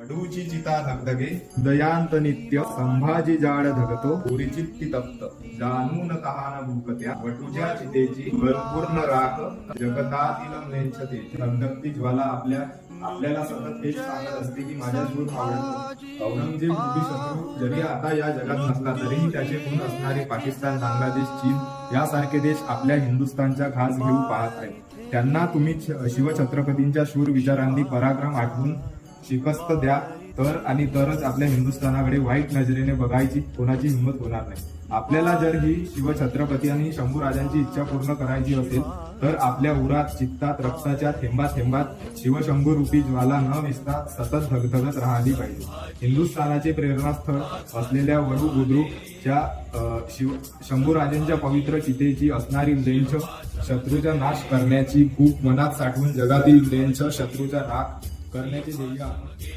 अडूची चिता धगधगे दयांत नित्य संभाजी जाड धगतो पुरीचित्ती तप्त जाणून तहान भूकत्या वटूच्या चितेची भरपूर्ण राख जगतातील म्लेच्छते धगधगती ज्वाला आपल्याला सतत हेच सांगत असते की माझ्या शूर आवडतो. औरंगजेब रूपी शत्रू जरी आता या जगात नसला तरीही त्याचे खून असणारे पाकिस्तान, बांगलादेश, चीन यासारखे देश आपल्या हिंदुस्थानच्या घास घेऊ पाहत आहेत. त्यांना तुम्ही शिवछत्रपतींच्या शूर विचारांनी पराक्रम आठवून शिकस्त द्या तर आणि तरच आपल्या हिंदुस्थानाकडे वाईट नजरेने बघायची कोणाची हिंमत होणार नाही. आपल्याला जर ही शिवछत्रपती आणि शंभूराजांची इच्छा पूर्ण करायची असेल तर आपल्या उरात, चित्तात, रक्ताच्या थेंबात शिवशंभू रूपी ज्वाला न विसता सतत धगधगत राहिली पाहिजे. हिंदुस्थानाचे प्रेरणास्थळ असलेल्या वडू बुद्रुकच्या शंभूराजांच्या पवित्र चितेची असणारी म्लेच्छ शत्रूचा नाश करण्याची भूक मनात साठवून जगातील म्लेच्छ शत्रूचा नाश करण्याचे ध्येय